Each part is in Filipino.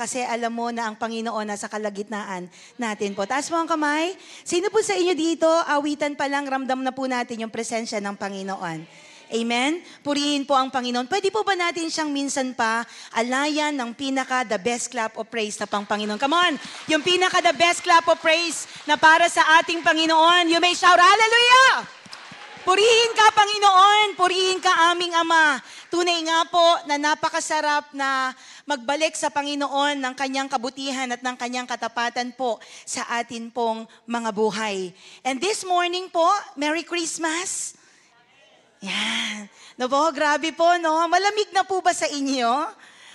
kasi alam mo na ang Panginoon nasa kalagitnaan natin po. Taas mo ang kamay. Sino po sa inyo dito, awitan pa lang, ramdam na po natin yung presensya ng Panginoon? Amen? Purihin po ang Panginoon. Pwede po ba natin siyang minsan pa alayan ng the best clap of praise na pang Panginoon? Come on! Yung the best clap of praise na para sa ating Panginoon. You may shout, Hallelujah! Purihin ka, Panginoon. Purihin ka, aming Ama. Tunay nga po na napakasarap na magbalik sa Panginoon ng kanyang kabutihan at ng kanyang katapatan po sa atin pong mga buhay. And this morning po, Merry Christmas! Yan. No po, grabe po, no? Malamig na po ba sa inyo?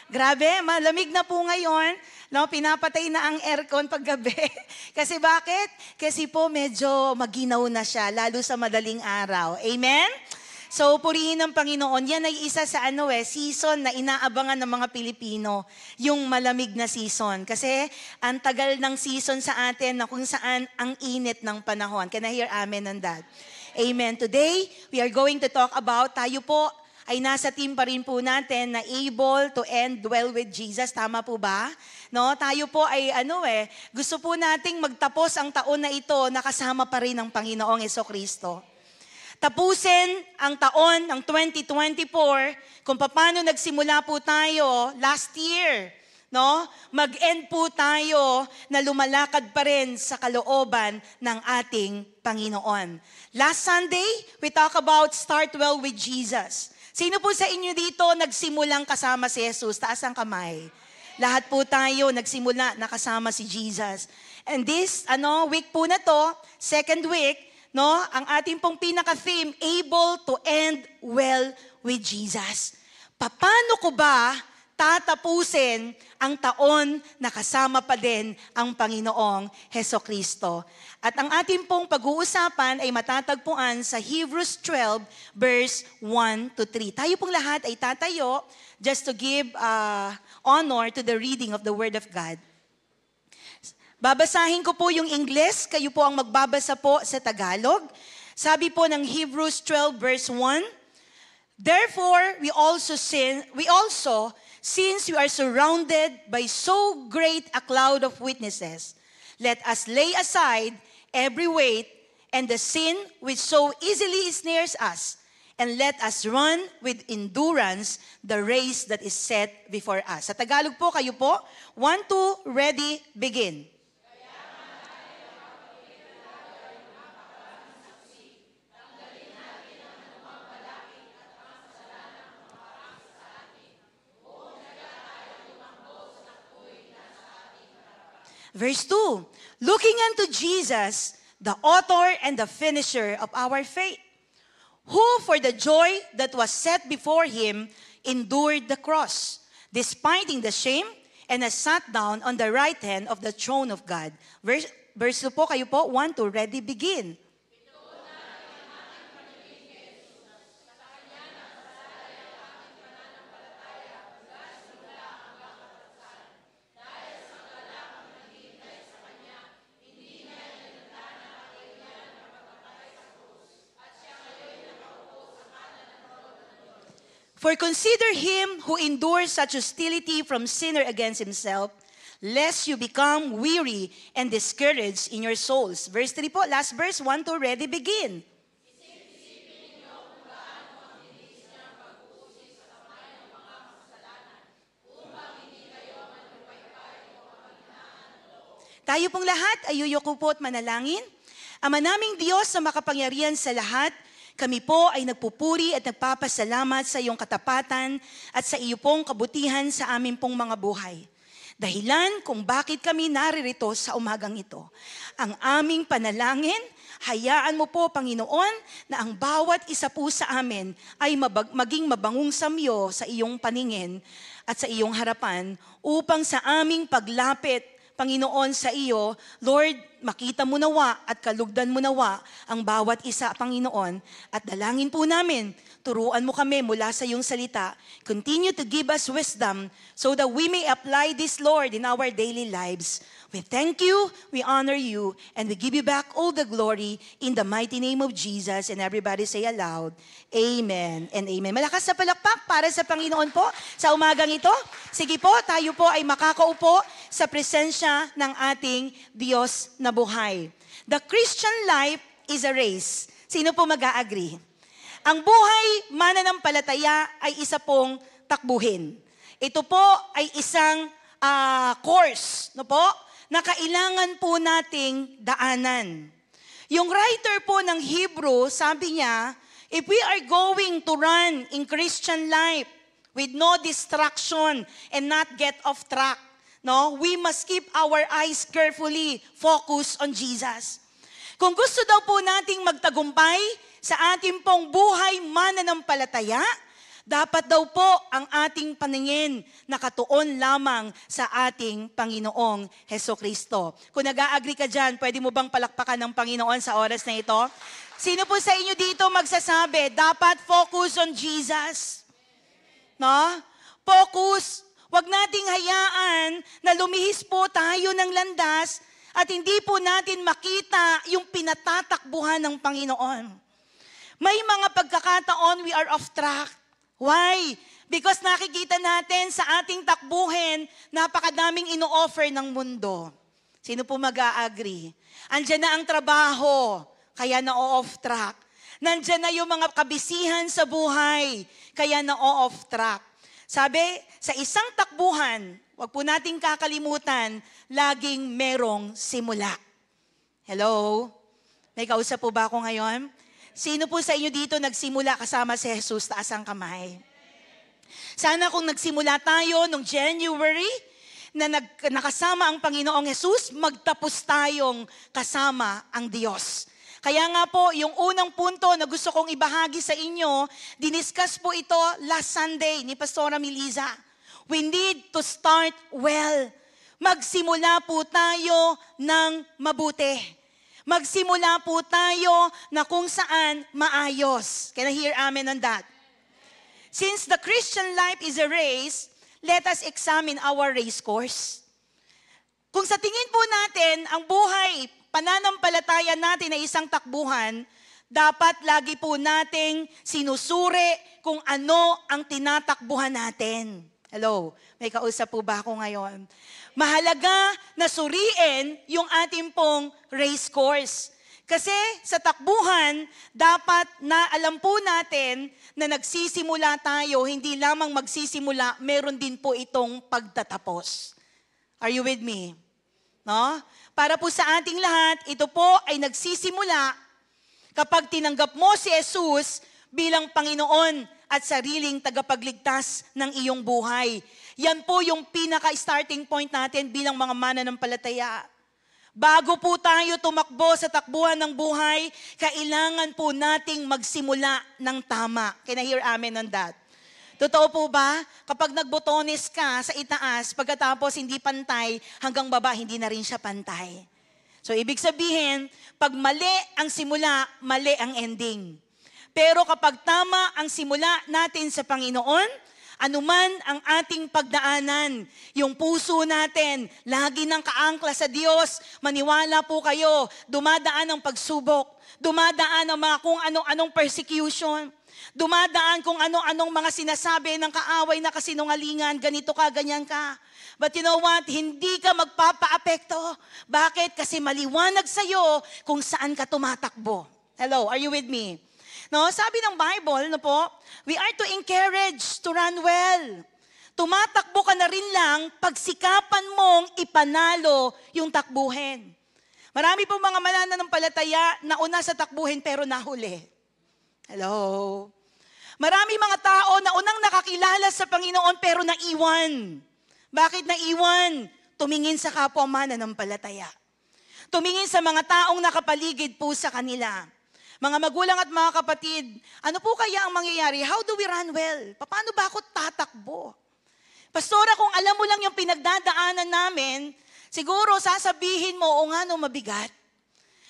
Grabe, malamig na po ngayon. No, pinapatay na ang aircon paggabi. Kasi bakit? Kasi po medyo maginaw na siya, lalo sa madaling araw. Amen? So, purihin ng Panginoon. Yan ay isa sa season na inaabangan ng mga Pilipino, yung malamig na season. Kasi ang tagal ng season sa atin na kung saan ang init ng panahon. Can I hear amen on that? Amen. Today, we are going to talk about, tayo po ay nasa team pa rin po natin na able to end well with Jesus. Tama po ba? No, tayo po ay gusto po nating magtapos ang taon na ito na kasama pa rin ng Panginoong Jesucristo. Tapusin ang taon ng 2024 kung paano nagsimula po tayo last year. No? Mag-end po tayo na lumalakad pa rin sa kalooban ng ating Panginoon. Last Sunday, we talk about start well with Jesus. Sino po sa inyo dito nagsimulang kasama si Jesus? Taas ang kamay. Lahat po tayo nagsimula na kasama si Jesus. And this week po na to, second week, no, ang ating pong pinaka-theme, able to end well with Jesus. Paano ko ba tatapusin ang taon na kasama pa din ang Panginoong Hesukristo? At ang ating pong pag-uusapan ay matatagpuan sa Hebrews 12 verse 1 to 3. Tayo pong lahat ay tatayo just to give honor to the reading of the Word of God. Babasahin ko po yung English, kayo po ang magbabasa po sa Tagalog. Sabi po ng Hebrews 12 verse 1, Therefore, we also, since we are surrounded by so great a cloud of witnesses, let us lay aside every weight and the sin which so easily snares us, and let us run with endurance the race that is set before us. Sa Tagalog po, kayo po, 1, 2, ready, begin. Verse 2, looking unto Jesus, the author and the finisher of our faith, who for the joy that was set before him endured the cross, despising the shame, and has sat down on the right hand of the throne of God. Verse 2 po, kayo po, 1, 2, ready, begin. For consider him who endures such hostility from sinner against himself, lest you become weary and discouraged in your souls. Verse 3 po, last verse, 1, 2, ready, begin. Tayo pong lahat ay yuyuko po at manalangin. Ama naming Diyos na makapangyarihan sa lahat, kami po ay nagpupuri at nagpapasalamat sa iyong katapatan at sa iyo pong kabutihan sa amin pong mga buhay. Dahilan kung bakit kami naririto sa umagang ito. Ang aming panalangin, hayaan mo po, Panginoon, na ang bawat isa po sa amin ay maging mabangong samyo sa iyong paningin at sa iyong harapan upang sa aming paglapit, Panginoon, sa iyo, Lord, makita mo nawa at kalugdan mo nawa ang bawat isa, Panginoon. At dalangin po namin, turuan mo kami mula sa iyong salita. Continue to give us wisdom so that we may apply this, Lord, in our daily lives. We thank you, we honor you, and we give you back all the glory in the mighty name of Jesus. And everybody say aloud, Amen and Amen. Malakas na palakpak para sa Panginoon po sa umagang ito. Sige po, tayo po ay makakaupo sa presensya ng ating Diyos na buhay. The Christian life is a race. Sino po mag-a-agree? Ang buhay mananampalataya ay isa pong takbuhin. Ito po ay isang course, no po, na kailangan po nating daanan. Yung writer po ng Hebrew, sabi niya, if we are going to run in Christian life with no distraction and not get off track, no, we must keep our eyes carefully focused on Jesus. Kung gusto daw po nating magtagumpay sa ating pong buhay mananampalataya, dapat daw po ang ating paningin nakatuon lamang sa ating Panginoong Hesukristo. Kung nag-a-agree ka dyan, pwede mo bang palakpakan ng Panginoon sa oras na ito? Sino po sa inyo dito magsasabi, dapat focus on Jesus? No? Focus. Huwag nating hayaan na lumihis po tayo ng landas at hindi po natin makita yung pinatatakbuhan ng Panginoon. May mga pagkakataon we are off track. Why? Because nakikita natin sa ating takbuhin, napakadaming ino-offer ng mundo. Sino po mag-a-agree? Andiyan na ang trabaho, kaya na-off track. Nandiyan na yung mga kabisihan sa buhay, kaya na-off track. Sabi, sa isang takbuhan, wag po nating kakalimutan, laging merong simula. Hello? May kausap po ba ako ngayon? Sino po sa inyo dito nagsimula kasama si Jesus? Taas ang kamay. Sana kung nagsimula tayo noong January, na nakasama ang Panginoong Jesus, magtapos tayong kasama ang Diyos. Kaya nga po, yung unang punto na gusto kong ibahagi sa inyo, diniscuss po ito last Sunday ni Pastora Miliza. We need to start well. Magsimula po tayo ng mabuti. Magsimula po tayo na kung saan maayos. Can I hear amen on that? Since the Christian life is a race, let us examine our race course. Kung sa tingin po natin, ang buhay, pananampalataya natin ay isang takbuhan, dapat lagi po nating sinusuri kung ano ang tinatakbuhan natin. Hello, may kausap po ba ako ngayon? Mahalaga na suriin yung ating pong race course. Kasi sa takbuhan, dapat na alam po natin na nagsisimula tayo, hindi lamang magsisimula, meron din po itong pagtatapos. Are you with me? No? Para po sa ating lahat, ito po ay nagsisimula kapag tinanggap mo si Jesus bilang Panginoon at sariling tagapagligtas ng iyong buhay. Yan po yung pinaka-starting point natin bilang mga mananampalataya. Bago po tayo tumakbo sa takbuhan ng buhay, kailangan po nating magsimula ng tama. Can I hear amen on that? Totoo po ba? Kapag nagbotones ka sa itaas, pagkatapos hindi pantay, hanggang baba hindi na rin siya pantay. So ibig sabihin, pag mali ang simula, mali ang ending. Pero kapag tama ang simula natin sa Panginoon, anuman ang ating pagdaanan, yung puso natin, lagi ng kaangkla sa Diyos, maniwala po kayo, dumadaan ang pagsubok, dumadaan ang mga kung ano-anong persecution, dumadaan kung ano-anong mga sinasabi ng kaaway na kasinungalingan, ganito ka, ganyan ka. But you know what? Hindi ka magpapa-apekto. Bakit? Kasi maliwanag sa'yo kung saan ka tumatakbo. Hello, are you with me? No, sabi ng Bible, no po, we are to encourage to run well. Tumatakbo ka na rin lang pagsikapan mong ipanalo yung takbuhin. Marami pong mga mananampalataya na una sa takbuhin pero nahuli. Hello? Marami mga tao na unang nakakilala sa Panginoon pero naiwan. Bakit naiwan? Tumingin sa kapwa mananampalataya. Tumingin sa mga taong nakapaligid po sa kanila. Mga magulang at mga kapatid, ano po kaya ang mangyayari? How do we run well? Paano ba ako tatakbo? Pastora, kung alam mo lang yung pinagdadaanan namin, Siguro sasabihin mo, o nga no, mabigat.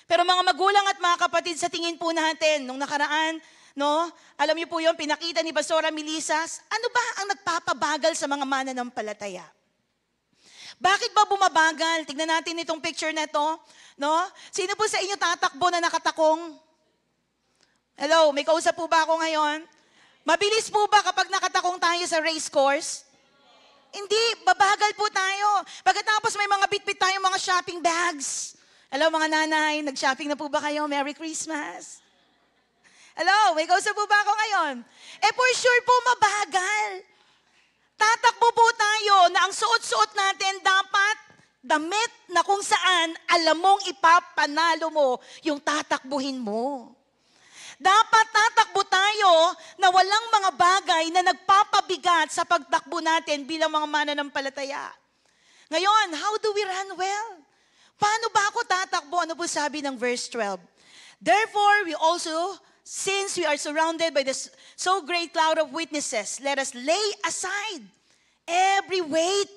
Pero mga magulang at mga kapatid, sa tingin po natin, nung nakaraan, no, alam niyo po yun, pinakita ni Pastora Melisas, ano ba ang nagpapabagal sa mga mananampalataya? Bakit ba bumabagal? Tignan natin itong picture na ito. No? Sino po sa inyo tatakbo na nakatakong? Hello, may kausap po ba ako ngayon? Mabilis po ba kapag nakatakong tayo sa race course? Hindi, babagal po tayo. Pagkatapos may mga bitbit tayong mga shopping bags. Hello mga nanay, nag-shopping na po ba kayo? Merry Christmas. Hello, may kausap po ba ako ngayon? For sure po mabagal. Tatakbo po tayo na ang suot-suot natin dapat damit na kung saan alam mong ipapanalo mo yung tatakbuhin mo. Dapat tatakbo tayo na walang mga bagay na nagpapabigat sa pagtakbo natin bilang mga mananampalataya. Ngayon, how do we run well? Paano ba ako tatakbo? Ano po sabi ng verse 12? Therefore, we also, since we are surrounded by this so great cloud of witnesses, let us lay aside every weight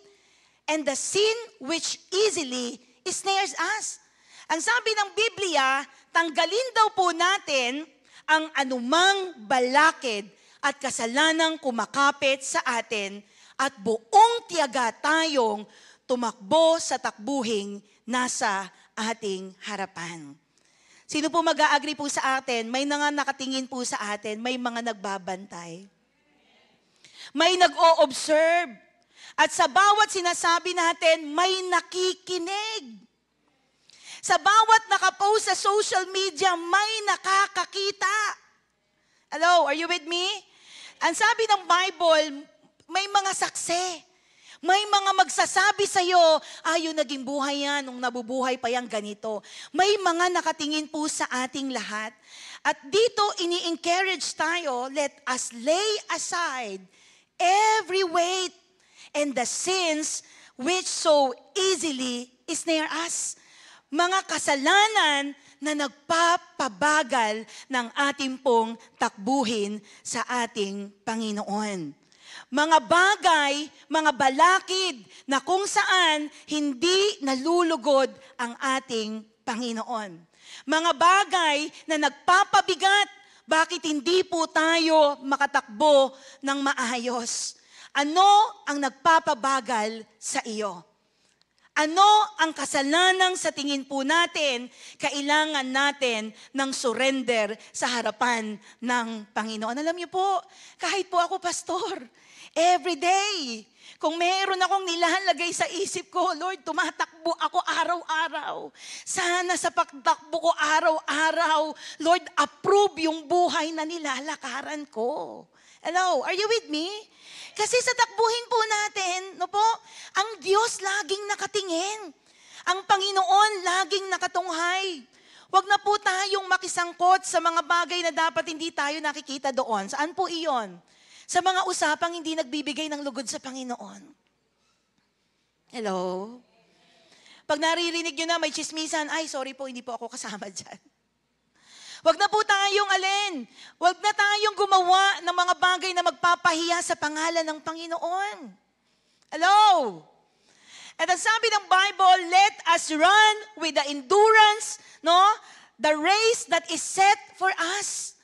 and the sin which easily snares us. Ang sabi ng Biblia, tanggalin daw po natin ang anumang balakid at kasalanang kumakapit sa atin at buong tiyaga tayong tumakbo sa takbuhing nasa ating harapan. Sino po mag-a-agree po sa atin? May mga nakatingin po sa atin, may mga nagbabantay. May nag-o-observe. At sa bawat sinasabi natin, may nakikinig. Sa bawat nakapost sa social media, may nakakakita. Hello, are you with me? Ang sabi ng Bible, may mga saksi. May mga magsasabi sa'yo, yung naging buhay yan, nung nabubuhay pa yan ganito. May mga nakatingin po sa ating lahat. At dito, ini-encourage tayo, let us lay aside every weight and the sins which so easily snare us. Mga kasalanan na nagpapabagal ng ating pong takbuhin sa ating Panginoon. Mga bagay, mga balakid na kung saan hindi nalulugod ang ating Panginoon. Mga bagay na nagpapabigat, bakit hindi po tayo makatakbo ng maayos? Ano ang nagpapabagal sa iyo? Ano ang kasalanang sa tingin po natin, kailangan natin ng surrender sa harapan ng Panginoon? Alam niyo po, kahit po ako pastor, every day, kung meron akong nilalagay sa isip ko, Lord, tumatakbo ako araw-araw. Sana sa pagtakbo ko araw-araw, Lord, approve yung buhay na nilalakaran ko. Hello, are you with me? Kasi sa takbuhin po natin, no po, ang Diyos laging nakatingin. Ang Panginoon laging nakatunghay. Huwag na po tayong makisangkot sa mga bagay na dapat hindi tayo nakikita doon. Saan po iyon? Sa mga usapang hindi nagbibigay ng lugod sa Panginoon. Hello? Pag naririnig nyo na may chismisan, ay sorry po, hindi po ako kasama dyan. Huwag na po tayong alin. Huwag na tayong gumawa ng mga bagay na magpapahiya sa pangalan ng Panginoon. Hello? At ang sabi ng Bible, let us run with the endurance, no? The race that is set for us.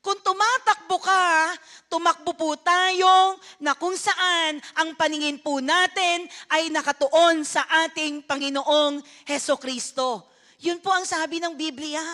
Kung tumatakbo ka, tumakbo po tayo na kung saan ang paningin po natin ay nakatuon sa ating Panginoong Hesukristo. Yun po ang sabi ng Biblia.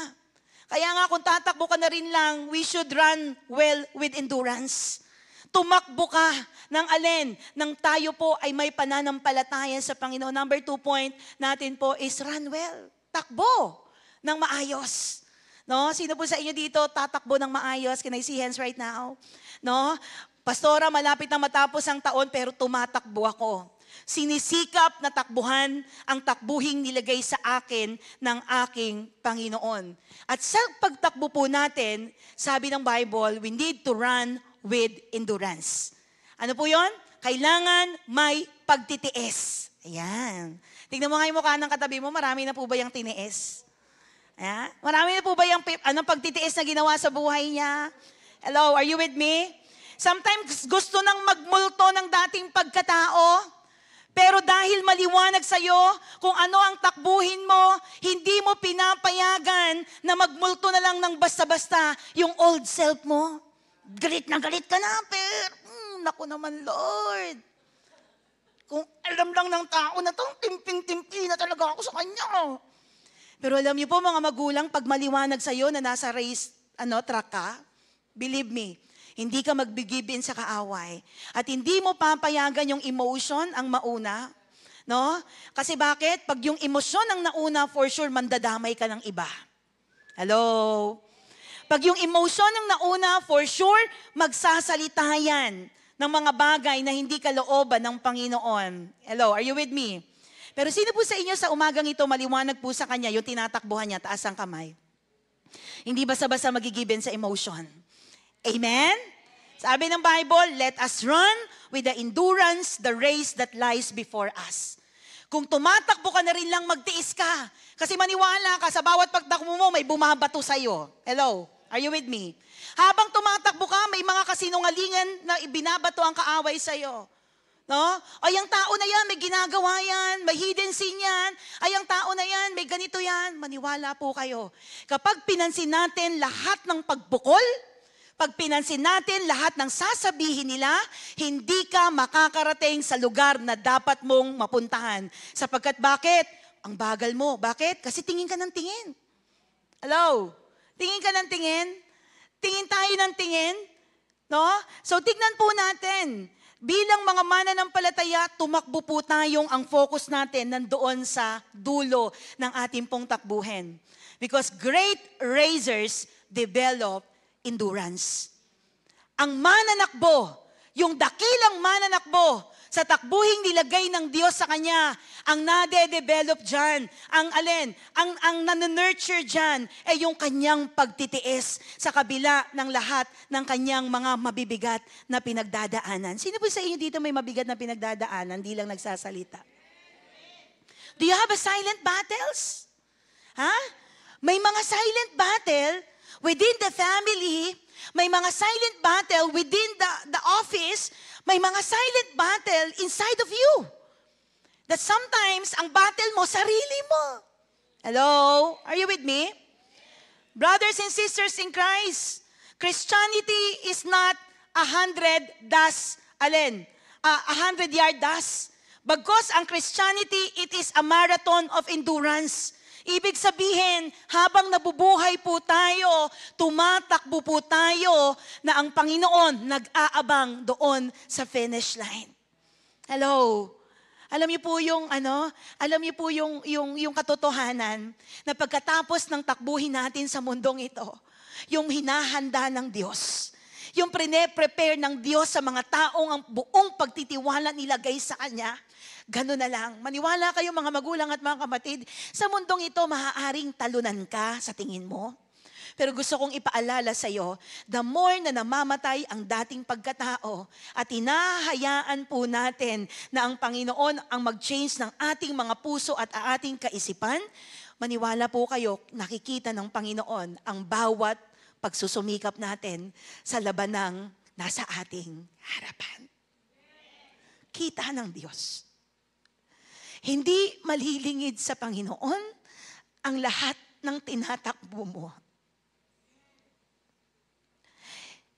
Kaya nga kung tatakbo ka na rin lang, we should run well with endurance. Tumakbo ka ng alin, nang tayo po ay may pananampalataya sa Panginoon. Number 2 point natin po is run well. Takbo ng maayos. No? Sino po sa inyo dito tatakbo ng maayos? Can I see hands right now? No? Pastora, malapit na matapos ang taon pero tumatakbo ako. Sinisikap na takbuhan ang takbuhing nilagay sa akin ng aking Panginoon. At sa pagtakbo po natin, sabi ng Bible, we need to run with endurance. Ano po yon? Kailangan may pagtitiis. Ayan. Tignan mo nga yung mukha ng katabi mo, marami na po ba yung tiniis? Ayan. Marami na po ba yung pagtitiis na ginawa sa buhay niya? Hello, are you with me? Sometimes gusto nang magmulto ng dating pagkatao, Pero dahil maliwanag sa'yo kung ano ang takbuhin mo, hindi mo pinapayagan na magmulto na lang ng basta-basta yung old self mo. Galit na galit ka na, pero naku naman, Lord. Kung alam lang ng tao na to, timping-timpi na talaga ako sa kanya. Pero alam niyo po mga magulang, pag maliwanag sa'yo na nasa race track ka, believe me, hindi ka mag-give in sa kaaway. At hindi mo papayagan yung emotion ang mauna. No? Kasi bakit? Pag yung emosyon ang nauna, for sure, mandadamay ka ng iba. Hello? Pag yung emotion ang nauna, for sure, magsasalita yan ng mga bagay na hindi kalooban ng Panginoon. Hello? Are you with me? Pero sino po sa inyo sa umagang ito, maliwanag po sa kanya, yung tinatakbuhan niya, taas ang kamay. Hindi basta-basta mag-give in sa emotion. Amen? Sabi ng Bible, let us run with the endurance, the race that lies before us. Kung tumatakbo ka na rin lang, magtiis ka. Kasi maniwala ka, sa bawat pagtakbo mo, may bumabato sa'yo. Hello? Are you with me? Habang tumatakbo ka, may mga kasinungalingan na ibinabato ang kaaway sa'yo. No? Ay, ang tao na yan, may ginagawa yan, may hidden sin yan. Ay, ang tao na yan, may ganito yan. Maniwala po kayo. Kapag pinansin natin lahat ng pagbukol, pag pinansin natin lahat ng sasabihin nila, hindi ka makakarating sa lugar na dapat mong mapuntahan. Sapagkat bakit? Ang bagal mo. Bakit? Kasi tingin ka ng tingin. Hello? Tingin ka ng tingin? Tingin tayo ng tingin? No? So tignan po natin. Bilang mga mananampalataya, tumakbo po tayong ang focus natin nandoon sa dulo ng ating pong takbuhin. Because great racers develop endurance. Ang mananakbo, yung dakilang mananakbo, sa takbuhing nilagay ng Diyos sa kanya, ang nade-develop dyan, ang nanunurture dyan, ay yung kanyang pagtitiis sa kabila ng lahat ng kanyang mga mabibigat na pinagdadaanan. Sino po sa inyo dito may mabigat na pinagdadaanan, di lang nagsasalita? Do you have a silent battles? Ha? May mga silent battle within the family, may mga silent battle within the office, may mga silent battle inside of you. That sometimes, ang battle mo, sarili mo. Hello? Are you with me? Brothers and sisters in Christ, Christianity is not 100 yard dash. Bagkus ang Christianity, it is a marathon of endurance. Ibig sabihin, habang nabubuhay po tayo, tumatakbo po tayo na ang Panginoon nag-aabang doon sa finish line. Hello? Alam niyo po yung katotohanan na pagkatapos ng takbuhin natin sa mundong ito, yung hinahanda ng Diyos, yung prepare ng Diyos sa mga taong ang buong pagtitiwala nilagay sa Kanya, gano'n na lang. Maniwala kayo mga magulang at mga kapatid, sa mundong ito maaaring talunan ka sa tingin mo. Pero gusto kong ipaalala sa iyo, the more na namamatay ang dating pagkatao at hinahayaan po natin na ang Panginoon ang mag-change ng ating mga puso at ating kaisipan, maniwala po kayo, nakikita ng Panginoon ang bawat pagsusumikap natin sa labanang nasa ating harapan. Kita ng Diyos. Hindi malilingid sa Panginoon ang lahat ng tinatakbo mo.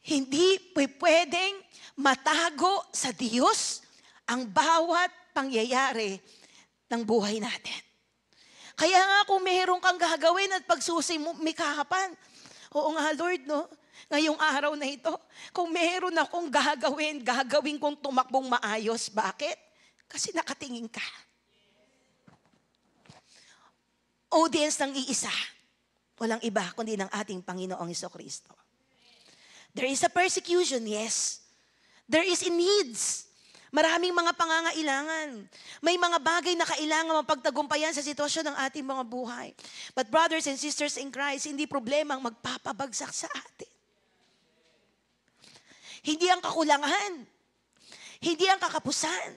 Hindi pwedeng matago sa Diyos ang bawat pangyayari ng buhay natin. Kaya nga kung meron kang gagawin at pagsusumikapan, oo nga Lord, no? Ngayong araw na ito, kung meron akong gagawin kong tumakbong maayos. Bakit? Kasi nakatingin ka. Audience ng iisa. Walang iba kundi ng ating Panginoong Jesucristo. There is a persecution, yes. There is a needs. Maraming mga pangangailangan. May mga bagay na kailangan mapagtagumpayan sa sitwasyon ng ating mga buhay. But brothers and sisters in Christ, hindi problema ang magpapabagsak sa atin. Hindi ang kakulangan. Hindi ang kakapusan.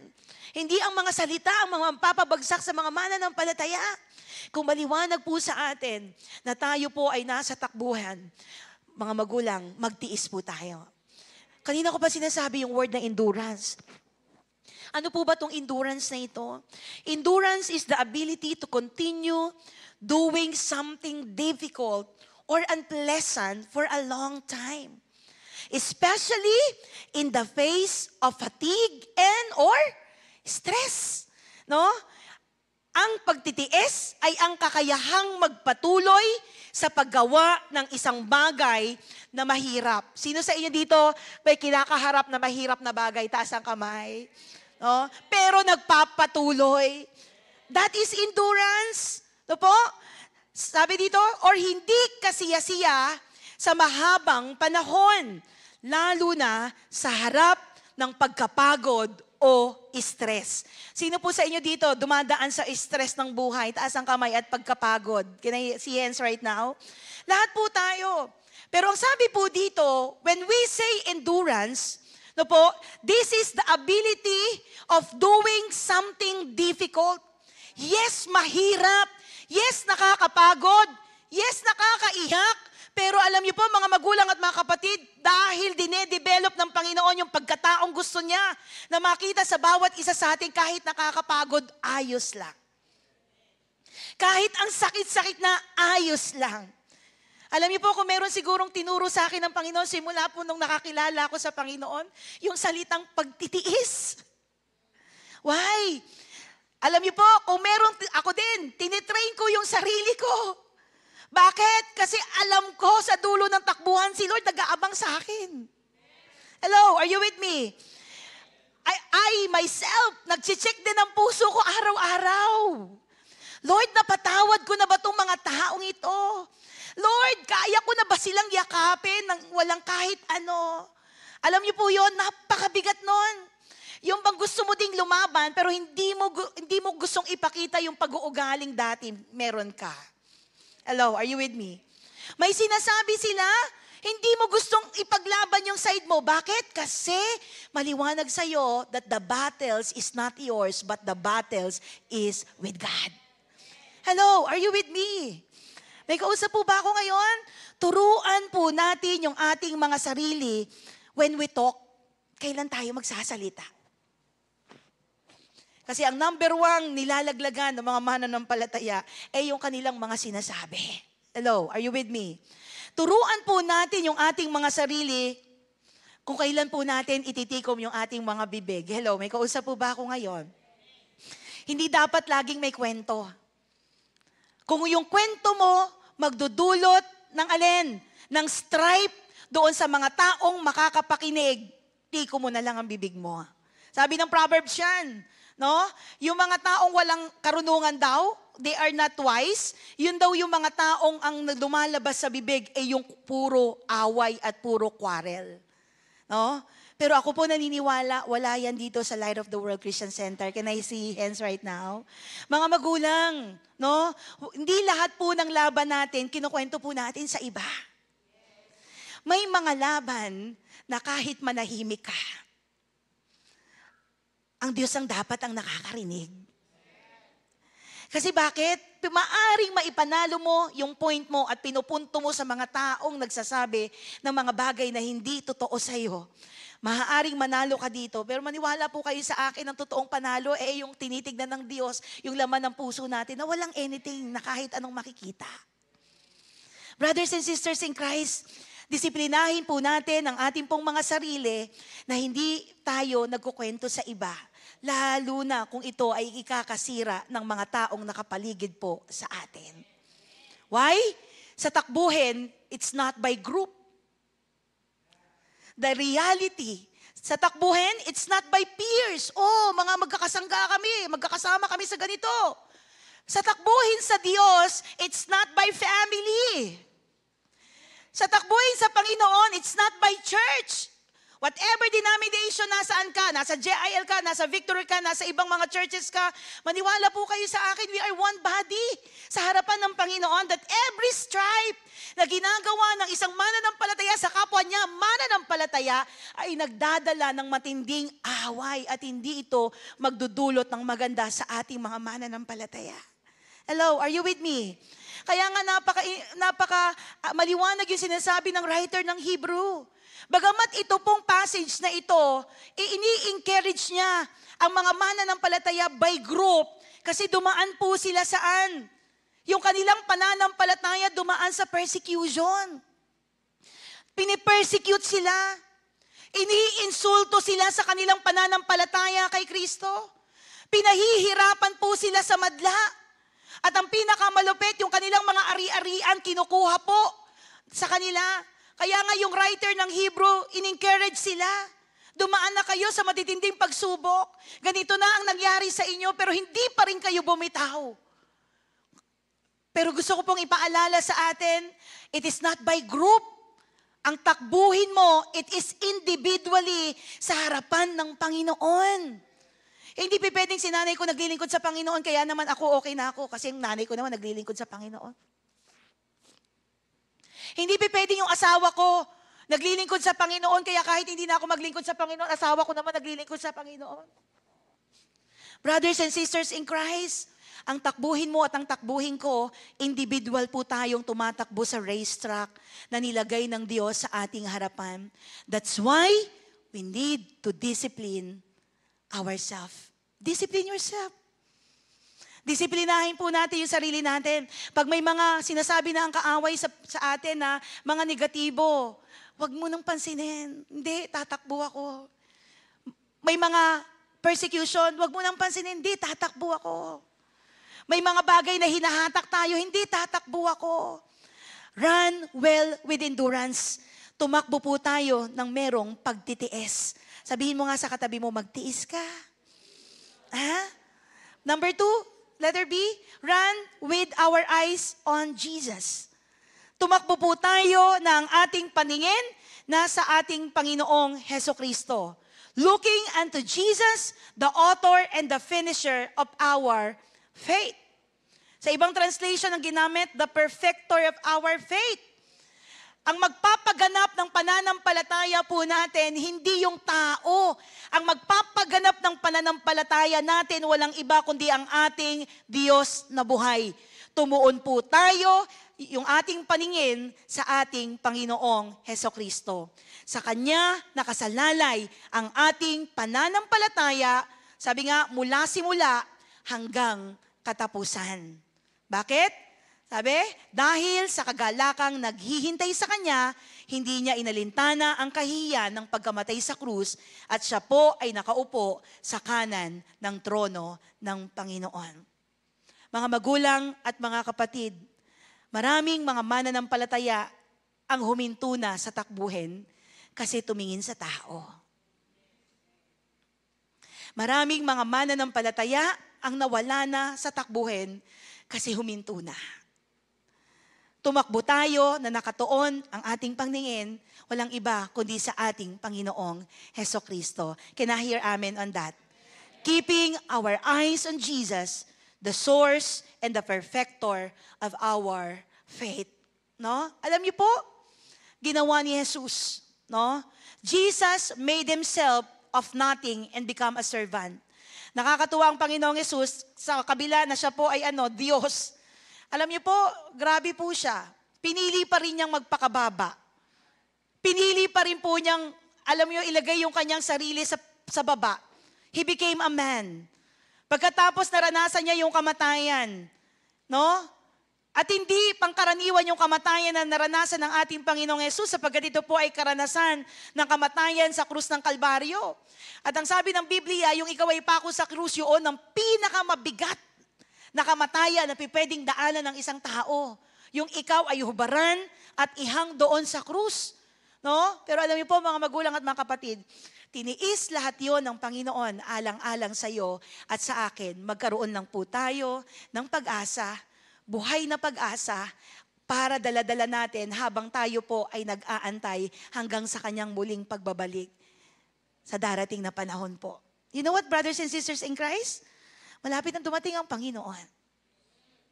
Hindi ang mga salita ang mga magpapabagsak sa mga mananampalataya. Kung maliwanag po sa atin na tayo po ay nasa takbuhan, mga magulang, magtiis po tayo. Kanina ko pa sinasabi yung word na endurance. Ano po ba itong endurance na ito? Endurance is the ability to continue doing something difficult or unpleasant for a long time. Especially in the face of fatigue and or stress. No? Ang pagtitiis ay ang kakayahang magpatuloy sa paggawa ng isang bagay na mahirap. Sino sa inyo dito may kinakaharap na mahirap na bagay? Taas ang kamay. No? Pero nagpapatuloy. That is endurance. No po? Sabi dito, or hindi kasiyasiya sa mahabang panahon, lalo na sa harap ng pagkapagod o stress. Sino po sa inyo dito dumadaan sa stress ng buhay? Taas ang kamay at pagkapagod. Can I see hands right now? Lahat po tayo. Pero ang sabi po dito, when we say endurance, no po, this is the ability of doing something difficult. Yes, mahirap. Yes, nakakapagod. Yes, nakakaiyak. Pero alam niyo po mga magulang at mga kapatid, dahil dinedevelop ng Panginoon yung pagkataong gusto niya na makita sa bawat isa sa atin kahit nakakapagod, ayos lang. Kahit ang sakit-sakit na, ayos lang. Alam niyo po kung meron sigurong tinuro sa akin ng Panginoon simula po nung nakakilala ako sa Panginoon, yung salitang pagtitiis. Why? Alam niyo po, kung meron, ako din, tinitrain ko yung sarili ko. Bakit? Kasi alam ko sa dulo ng takbuhan si Lord nag-aabang sa akin. Hello, are you with me? I myself, nag-check din ang puso ko araw-araw. Lord, napatawad ko na ba itong mga taong ito? Lord, kaya ko na ba silang yakapin ng walang kahit ano? Alam niyo po yun, napakabigat nun. Yung bang gusto mo ding lumaban, pero hindi mo gustong ipakita yung pag-uugaling dati meron ka. Hello, are you with me? May sinasabi sila, hindi mo gustong ipaglaban yung side mo. Bakit? Kasi maliwanag sa'yo that the battles is not yours, but the battles is with God. Hello, are you with me? May kausap po ba ako ngayon? Turuan po natin yung ating mga sarili when we talk, kailan tayo magsasalita. Kasi ang number one nilalaglagan ng mga mananampalataya ay yung kanilang mga sinasabi. Hello, are you with me? Turuan po natin yung ating mga sarili kung kailan po natin ititikom yung ating mga bibig. Hello, may kausap po ba ako ngayon? Hindi dapat laging may kwento. Kung yung kwento mo magdudulot ng alin? Ng stripe doon sa mga taong makakapakinig, tiko mo na lang ang bibig mo. Sabi ng Proverbs yan, no? Yung mga taong walang karunungan daw, they are not wise. Yun daw yung mga taong ang lumalabas sa bibig ay yung puro away at puro quarrel. No? Pero ako po naniniwala, wala yan dito sa Light of the World Christian Center. Can I see hands right now? Mga magulang, no? Hindi lahat po ng laban natin, kinukwento po natin sa iba. May mga laban na kahit manahimik ka, ang Diyos ang dapat ang nakakarinig. Kasi bakit? Maaring maipanalo mo yung point mo at pinupunto mo sa mga taong nagsasabi ng mga bagay na hindi totoo sa iyo. Maaaring manalo ka dito, pero maniwala po kayo sa akin, ang totoong panalo ay yung tinitignan ng Diyos, yung laman ng puso natin na walang anything na kahit anong makikita. Brothers and sisters in Christ, disiplinahin po natin ang ating pong mga sarili na hindi tayo nagkukwento sa iba. Lalo na kung ito ay ikakasira ng mga taong nakapaligid po sa atin. Why? Sa takbuhin, it's not by group. The reality, sa takbuhin, it's not by peers. Oh, mga magkakasangga kami, magkakasama kami sa ganito. Sa takbuhin sa Diyos, it's not by family. Sa takbuhin sa Panginoon, it's not by church. Whatever denomination, nasaan ka, nasa JIL ka, nasa Victory ka, nasa ibang mga churches ka, maniwala po kayo sa akin, we are one body sa harapan ng Panginoon, that every stripe na ginagawa ng isang mananampalataya sa kapwa niya, mananampalataya, ay nagdadala ng matinding away at hindi ito magdudulot ng maganda sa ating mga mananampalataya. Hello, are you with me? Kaya nga maliwanag yung sinasabi ng writer ng Hebrew. Bagamat ito pong passage na ito, ini-encourage niya ang mga mananampalataya by group kasi dumaan po sila saan? Yung kanilang pananampalataya dumaan sa persecution. Pinipersecute sila. Iniinsulto sila sa kanilang pananampalataya kay Kristo. Pinahihirapan po sila sa madla. At ang pinakamalupit, yung kanilang mga ari-arian, kinukuha po sa kanila. Kaya nga yung writer ng Hebrew, in-encourage sila. Dumaan na kayo sa matitinding pagsubok. Ganito na ang nangyari sa inyo, pero hindi pa rin kayo bumitaw. Pero gusto ko pong ipaalala sa atin, it is not by group. Ang takbuhin mo, it is individually sa harapan ng Panginoon. Hindi pwedeng si nanay ko naglilingkod sa Panginoon, kaya naman ako okay na ako, kasi yung nanay ko naman naglilingkod sa Panginoon. Hindi pwedeng yung asawa ko naglilingkod sa Panginoon, kaya kahit hindi na ako maglingkod sa Panginoon, asawa ko naman naglilingkod sa Panginoon. Brothers and sisters in Christ, ang takbuhin mo at ang takbuhin ko, individual po tayong tumatakbo sa racetrack na nilagay ng Diyos sa ating harapan. That's why we need to discipline ourselves. Discipline yourself. Disiplinahin po natin yung sarili natin. Pag may mga sinasabi na ang kaaway sa atin na mga negatibo, wag mo nang pansinin. Hindi, tatakbo ako. May mga persecution, wag mo nang pansinin. Hindi, tatakbo ako. May mga bagay na hinahatak tayo, hindi, tatakbo ako. Run well with endurance. Tumakbo po tayo ng merong pagtitiis. Sabihin mo nga sa katabi mo, magtiis ka. Number 2, letter B, run with our eyes on Jesus. Tumakbo po tayo ng ating paningin nasa ating Panginoong Hesukristo. Looking unto Jesus, the author and the finisher of our faith. Sa ibang translation ang ginamit, the perfecter of our faith. Ang magpapaganap ng pananampalataya po natin, hindi yung tao. Ang magpapaganap ng pananampalataya natin, walang iba kundi ang ating Diyos na buhay. Tumuon po tayo, yung ating paningin sa ating Panginoong Hesukristo. Sa Kanya nakasalalay ang ating pananampalataya, sabi nga, mula simula hanggang katapusan. Bakit? Sabi, dahil sa kagalakang naghihintay sa Kanya, hindi niya inalintana ang kahihiyan ng pagkamatay sa krus at siya po ay nakaupo sa kanan ng trono ng Panginoon. Mga magulang at mga kapatid, maraming mga mananampalataya ang huminto na sa takbuhin kasi tumingin sa tao. Maraming mga mananampalataya ang nawala na sa takbuhin kasi huminto na. Tumakbo tayo na nakatuon ang ating paningin, walang iba kundi sa ating Panginoong Hesukristo. Can I hear amen on that? Keeping our eyes on Jesus, the source and the perfecter of our faith. No? Alam niyo po, ginawa ni Jesus. No? Jesus made Himself of nothing and become a servant. Nakakatuwa ang Panginoong Jesus sa kabila na siya po ay Diyos. Alam niyo po, grabe po siya. Pinili pa rin niyang magpakababa. Pinili pa rin po niyang, alam niyo, ilagay yung kanyang sarili sa baba. He became a man. Pagkatapos naranasan niya yung kamatayan. No? At hindi pangkaraniwan yung kamatayan na naranasan ng ating Panginoong Yesus sapagkat ito po ay karanasan ng kamatayan sa krus ng Kalbaryo. At ang sabi ng Biblia, yung ikaw ay pako sa krus yun ng pinakamabigat na kamatayan na pwedeng daanan ng isang tao. Yung ikaw ay hubaran at ihang doon sa krus. No? Pero alam niyo po mga magulang at mga kapatid, tiniis lahat yon ng Panginoon alang-alang sa iyo at sa akin. Magkaroon lang po tayo ng pag-asa, buhay na pag-asa, para dala-dala natin habang tayo po ay nag-aantay hanggang sa kanyang muling pagbabalik sa darating na panahon po. You know what, brothers and sisters in Christ? Malapit na dumating ang Panginoon.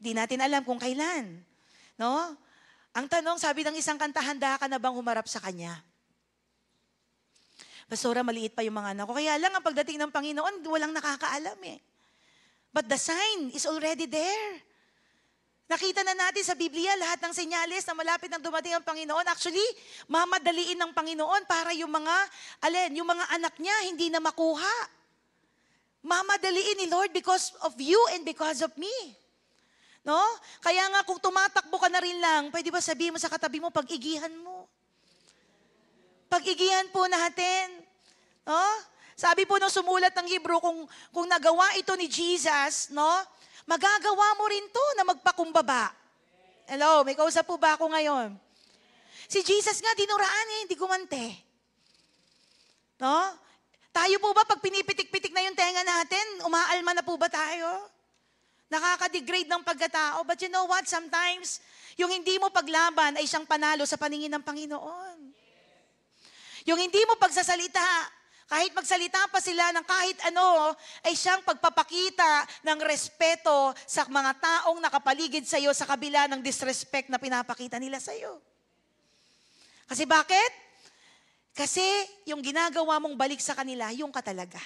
Di natin alam kung kailan. No? Ang tanong, sabi ng isang kanta, handa ka na bang humarap sa Kanya? Pastora, maliit pa yung mga anak ko. Kaya lang, ang pagdating ng Panginoon, walang nakakaalam eh. But the sign is already there. Nakita na natin sa Biblia lahat ng senyales na malapit nang dumating ang Panginoon. Actually, mamadaliin ng Panginoon para yung mga anak niya hindi na makuha. Mamadaliin ni Lord because of you and because of me. No? Kaya nga kung tumatakbo ka na rin lang, pwede ba sabihin mo sa katabi mo, pag-igihan mo. Pag-igihan po natin. No? Sabi po nung sumulat ng Hebrew, kung nagawa ito ni Jesus, no? Magagawa mo rin to na magpakumbaba. Hello, may kausap po ba ako ngayon? Si Jesus nga, dinuraan hindi gumante. No? Tayo po ba, pag pinipitik-pitik na yung tenga natin, umaalma na po ba tayo? Nakaka-degrade ng pagkatao. But you know what? Sometimes, yung hindi mo paglaban ay siyang panalo sa paningin ng Panginoon. Yung hindi mo pagsasalita, kahit magsalita pa sila ng kahit ano, ay siyang pagpapakita ng respeto sa mga taong nakapaligid sa iyo sa kabila ng disrespect na pinapakita nila sa iyo. Kasi bakit? Kasi yung ginagawa mong balik sa kanila, yung ka talaga.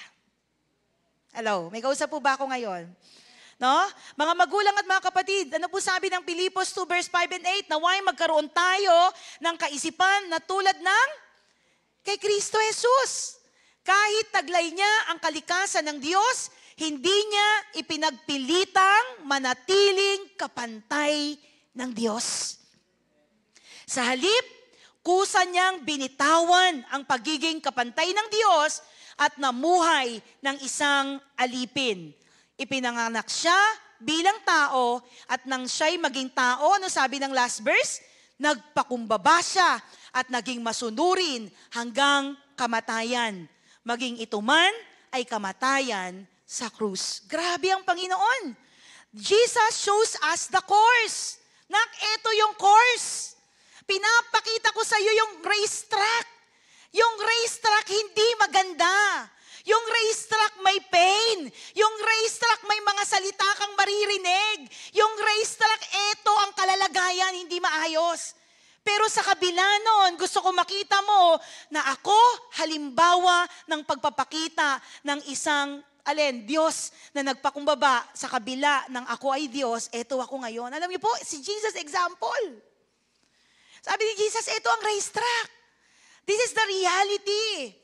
Hello, may kausap po ba ako ngayon? No? Mga magulang at mga kapatid, ano po sabi ng Pilipos 2 verse 5 and 8? Naway magkaroon tayo ng kaisipan na tulad ng kay Kristo Jesus. Kahit taglay niya ang kalikasan ng Diyos, hindi niya ipinagpilitang manatiling kapantay ng Diyos. Sa halip, kusa niyang binitawan ang pagiging kapantay ng Diyos at namuhay ng isang alipin. Ipinanganak siya bilang tao at nang siya'y maging tao, ano sabi ng last verse? Nagpakumbaba siya at naging masunurin hanggang kamatayan. Maging ito man ay kamatayan sa krus. Grabe ang Panginoon. Jesus shows us the course. Ito yung course. Pinapakita ko sa iyo yung racetrack. Yung racetrack hindi maganda. Yung racetrack may pain. Yung racetrack may mga salita kang maririnig. Yung racetrack, ito ang kalalagayan, hindi maayos. Pero sa kabila noon, gusto ko makita mo na ako halimbawa ng pagpapakita ng isang Diyos na nagpakumbaba sa kabila ng ako ay Diyos, eto ako ngayon. Alam niyo po, si Jesus example. Sabi ni Jesus, eto ang racetrack. This is the reality.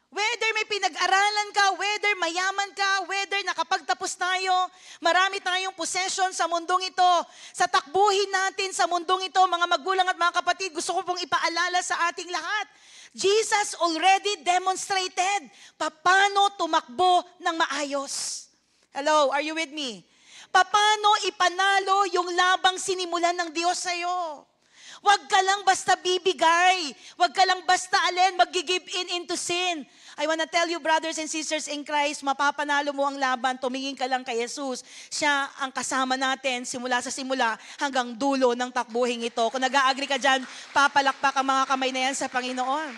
Whether may pinag-aralan ka, whether mayaman ka, whether nakapagtapos tayo, marami tayong possession sa mundong ito. Sa takbuhin natin sa mundong ito, mga magulang at mga kapatid, gusto ko pong ipaalala sa ating lahat. Jesus already demonstrated paano tumakbo ng maayos. Hello, are you with me? Paano ipanalo yung labang sinimulan ng Diyos sa'yo? Huwag ka lang basta bibigay. Huwag ka lang basta mag-give in into sin. I want to tell you, brothers and sisters in Christ, mapapanalo mo ang laban, tumingin ka lang kay Jesus. Siya ang kasama natin simula sa simula hanggang dulo ng takbuhin ito. Kung nag-a-agree ka dyan, papalakpak ang mga kamay na yan sa Panginoon.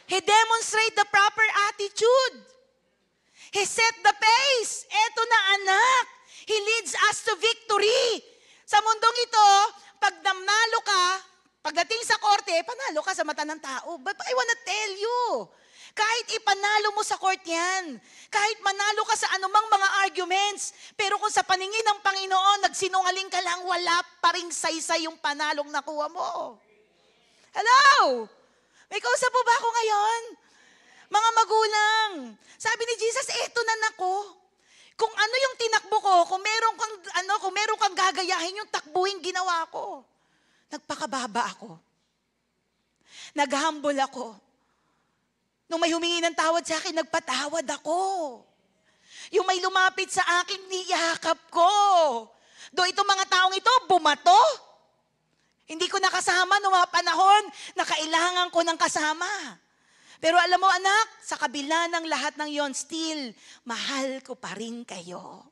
He demonstrated the proper attitude. He set the pace. Eto na anak. He leads us to victory. Sa mundong ito, pag namnalo ka, pagdating sa korte, panalo ka sa mata ng tao. But I wanna tell you, kahit ipanalo mo sa court yan, kahit manalo ka sa anumang mga arguments, pero kung sa paningin ng Panginoon, nagsinungaling ka lang, wala pa ring saysay yung panalong nakuha mo. Hello? May kausap po ba ako ngayon? Mga magulang, sabi ni Jesus, eto na nako. Kung ano yung tinakbo ko, kung meron kang gagayahin yung takbuhin ginawa ko. Nagpakababa ako. Naghumble ako. Nung may humingi ng tawad sa akin, nagpatawad ako. Yung may lumapit sa akin, niyakap ko. Do itong mga taong ito, bumato. Hindi ko nakasama noong mga panahon na kailangan ko ng kasama. Pero alam mo anak, sa kabila ng lahat ng yon, still, mahal ko pa rin kayo.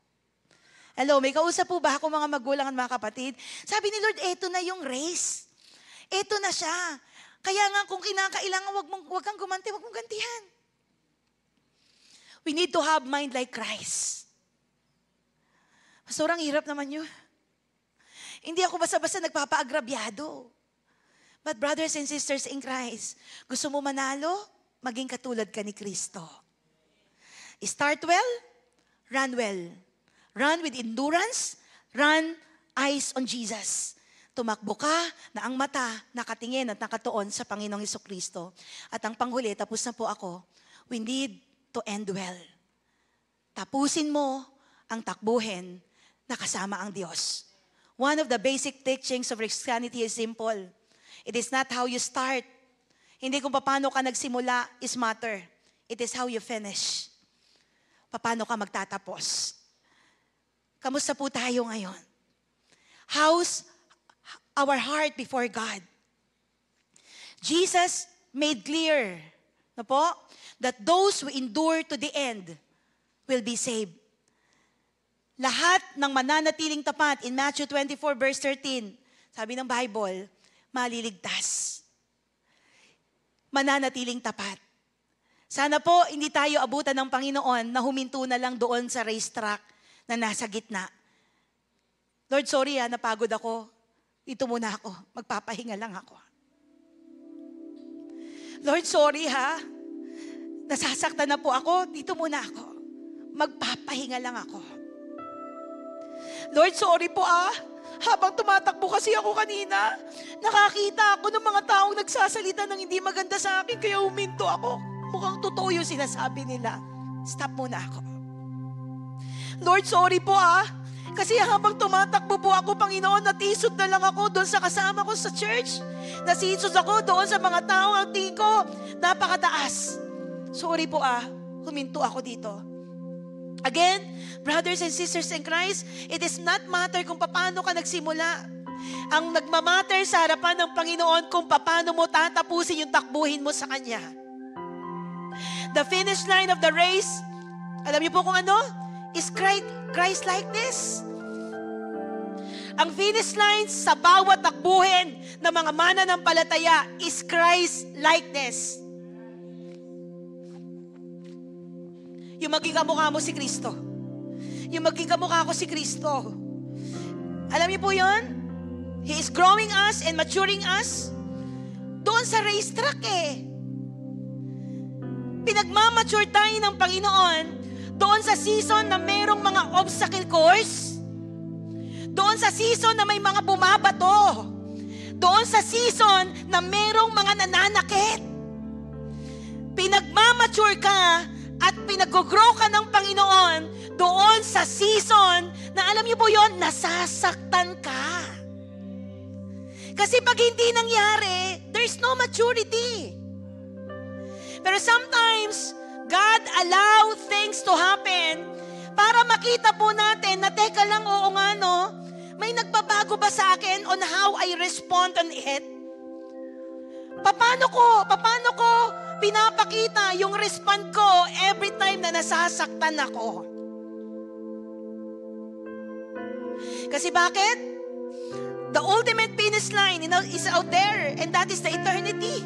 Hello, may kausap po ba ako mga magulang at mga kapatid? Sabi ni Lord, eto na yung race. Eto na siya. Kaya nga kung kinakailangan, wag kang gumanti, wag mong gantihan. We need to have mind like Christ. Pastor, ang hirap naman yun. Hindi ako basta-basta nagpapaagrabyado. But brothers and sisters in Christ, gusto mo manalo? Maging katulad ka ni Kristo. Start well, run well. Run with endurance, Run, eyes on Jesus. Tumakbo ka na ang mata nakatingin at nakatuon sa Panginoong Hesukristo. At ang panghuli, tapos na po ako, we need to end well. Tapusin mo ang takbuhin na kasama ang Diyos. One of the basic teachings of Christianity is simple. It is not how you start. Hindi kung paano ka nagsimula is matter. It is how you finish. Paano ka magtatapos. Kamusta po tayo ngayon? How's our heart before God? Jesus made clear na po, that those who endure to the end will be saved. Lahat ng mananatiling tapat in Matthew 24 verse 13, sabi ng Bible, maliligtas. Mananatiling tapat. Sana po hindi tayo abutan ng Panginoon na huminto na lang doon sa racetrack na nasa gitna. Lord, sorry napagod ako. Dito muna ako. Magpapahinga lang ako. Lord, sorry nasasaktan na po ako. Dito muna ako. Magpapahinga lang ako. Lord, sorry po habang tumatakbo kasi ako kanina, nakakita ako ng mga taong nagsasalita ng hindi maganda sa akin, kaya huminto ako. Mukhang totoo yung sinasabi nila. Stop muna ako. Lord, sorry po kasi habang tumatakbo po ako, Panginoon, natisod na lang ako doon sa kasama ko sa church. Nasisod ako doon sa mga taong ang tingin ko, napakataas. Sorry po huminto ako dito. Again, brothers and sisters in Christ, it is not matter kung paano ka nagsimula. Ang nagmamatter sa harapan ng Panginoon kung paano mo tatapusin yung takbuhin mo sa Kanya. The finish line of the race, alam niyo po kung ano? Is Christ-likeness. Ang finish line sa bawat takbuhin ng mga mananampalataya is Christ-likeness. Yung maging kamukha mo si Kristo. Yung maging kamukha ko si Kristo. Alam niyo po yun? He is growing us and maturing us doon sa racetrack Pinagmamature tayo ng Panginoon doon sa season na mayroong mga obstacle course. Doon sa season na may mga bumabato. Doon sa season na mayroong mga nananakit. Pinagmamature ka at pinag-grow ka ng Panginoon doon sa season na alam niyo po yon, nasasaktan ka. Kasi pag hindi nangyari, there's no maturity. Pero sometimes, God allow things to happen para makita po natin na teka lang, oo nga may nagbabago ba sa akin on how I respond on it? Paano ko pinapakita yung respond ko every time na nasasaktan ako? Kasi bakit? The ultimate finish line is out there, and that is the eternity.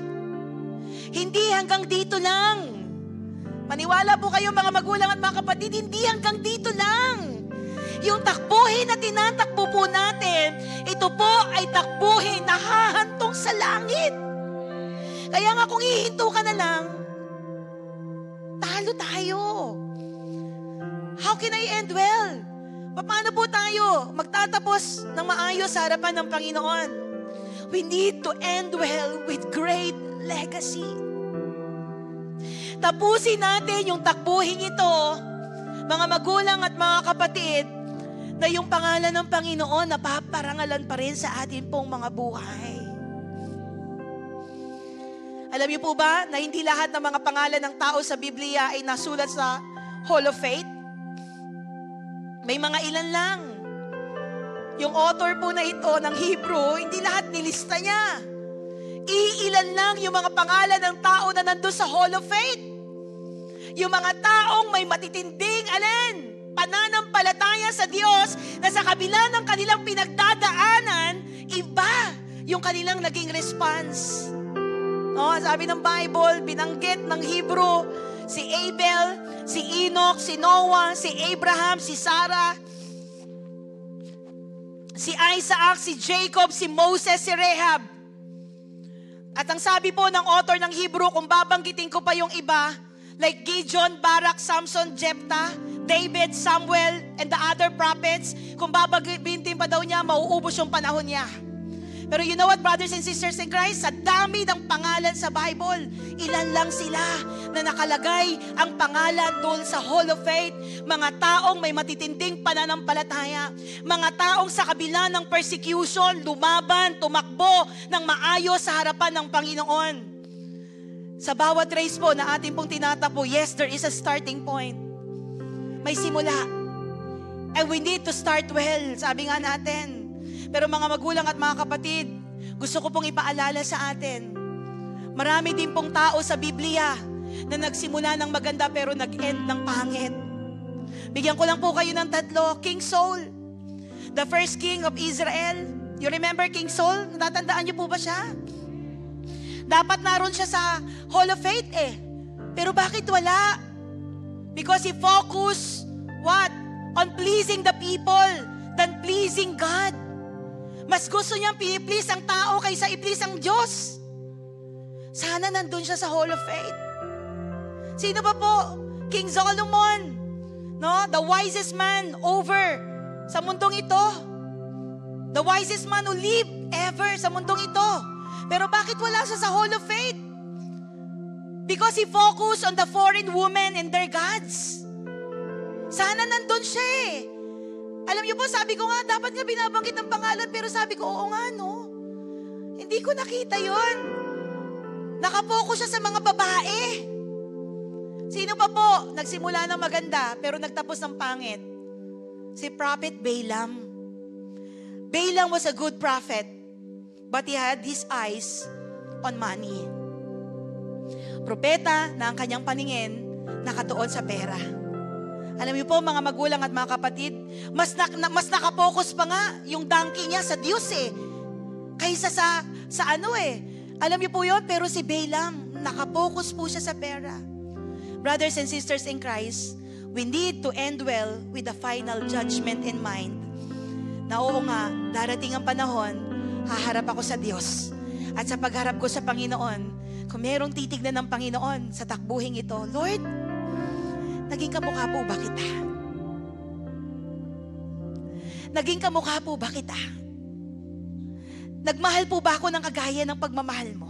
Hindi hanggang dito lang. Maniwala po kayo mga magulang at mga kapatid, hindi hanggang dito lang. Yung takbuhin na tinatakbo po natin, ito po ay takbuhin na hahantong sa langit. Kaya nga kung hihinto ka na lang, talo tayo. How can I end well? Paano po tayo magtatapos ng maayos sa harapan ng Panginoon? We need to end well with great legacy. Tapusin natin yung takbuhin ito, mga magulang at mga kapatid, na yung pangalan ng Panginoon napaparangalan pa rin sa atin pong mga buhay. Alam niyo po ba na hindi lahat ng mga pangalan ng tao sa Biblia ay nasulat sa Hall of Faith? May mga ilan lang. Yung author po na ito ng Hebrew, hindi lahat nilista niya. Iilan lang yung mga pangalan ng tao na nandun sa Hall of Faith. Yung mga taong may matitinding, pananampalataya sa Diyos na sa kabila ng kanilang pinagdadaanan, iba yung kanilang naging response. Sabi ng Bible, binanggit ng Hebrew, si Abel, si Enoch, si Noah, si Abraham, si Sarah, si Isaac, si Jacob, si Moses, si Rahab. At ang sabi po ng author ng Hebrew, kung babanggitin ko pa yung iba, like Gideon, Barak, Samson, Jephthah, David, Samuel, and the other prophets, kung babagbitin pa daw niya, mauubos yung panahon niya. Pero you know what, brothers and sisters in Christ? Sa dami ng pangalan sa Bible, ilan lang sila na nakalagay ang pangalan doon sa Hall of Faith. Mga taong may matitinding pananampalataya. Mga taong sa kabila ng persecution, lumaban, tumakbo ng maayos sa harapan ng Panginoon. Sa bawat race po na ating pong tinatakbo, yes, there is a starting point. May simula. And we need to start well, sabi nga natin. Pero mga magulang at mga kapatid, gusto ko pong ipaalala sa atin, marami din pong tao sa Biblia na nagsimula ng maganda pero nag-end ng pangit. Bigyan ko lang po kayo ng 3. King Saul, the first king of Israel. You remember King Saul? Natatandaan niyo po ba siya? Dapat naroon siya sa Hall of Faith Pero bakit wala? Because he focused, what? On pleasing the people than pleasing God. Mas gusto niyang piniplease ang tao kaysa i-please ang Diyos. Sana nandun siya sa Hall of Faith. Sino ba po? King Solomon. No? The wisest man over sa mundong ito. The wisest man who lived ever sa mundong ito. Pero bakit wala siya sa Hall of Faith? Because he focused on the foreign women and their gods. Sana nandun siya Alam niyo po, sabi ko nga, dapat nga binabanggit ng pangalan, pero sabi ko, oo nga, no? Hindi ko nakita yon. Nakapokus siya sa mga babae. Sino pa po? Nagsimula ng maganda, pero nagtapos ng pangit. Si Prophet Balaam. Balaam was a good prophet, but he had his eyes on money. Propeta na ang kanyang paningin nakatuon sa pera. Alam niyo po, mga magulang at mga kapatid, mas nakapokus pa nga yung donkey niya sa Diyos kaysa sa ano Alam niyo po yun, pero si Balaam, nakapokus po siya sa pera. Brothers and sisters in Christ, we need to end well with the final judgment in mind. Na oo nga, darating ang panahon, haharap ako sa Diyos. At sa pagharap ko sa Panginoon, kung merong titignan ng Panginoon sa takbuhing ito, Lord, naging kamukha po ba kita? Naging kamukha po ba kita? Nagmahal po ba ako ng kagaya ng pagmamahal mo?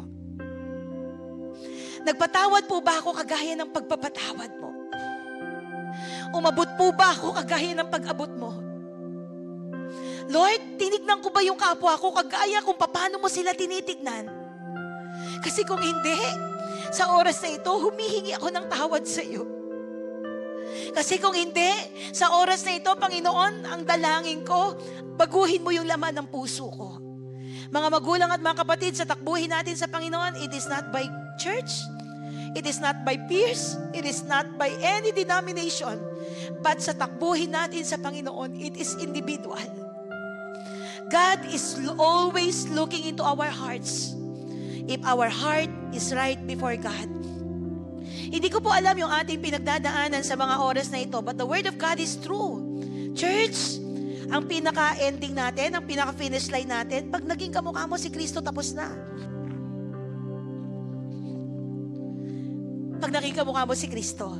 Nagpatawad po ba ako kagaya ng pagpapatawad mo? Umabot po ba ako kagaya ng pag-abot mo? Lord, tinignan ko ba yung kapwa ko kagaya kung paano mo sila tinitignan? Kasi kung hindi, sa oras na ito, humihingi ako ng tawad sa iyo. Kasi kung hindi, sa oras na ito, Panginoon, ang dalangin ko, baguhin mo yung laman ng puso ko. Mga magulang at mga kapatid, sa takbuhin natin sa Panginoon, it is not by church, it is not by peers, it is not by any denomination, but sa takbuhin natin sa Panginoon, it is individual. God is always looking into our hearts. If our heart is right before God, hindi ko po alam yung ating pinagdadaanan sa mga oras na ito, but the Word of God is true. Church, ang pinaka-ending natin, ang pinaka-finish line natin, pag naging kamukha mo si Kristo, tapos na. Pag naging kamukha mo si Kristo,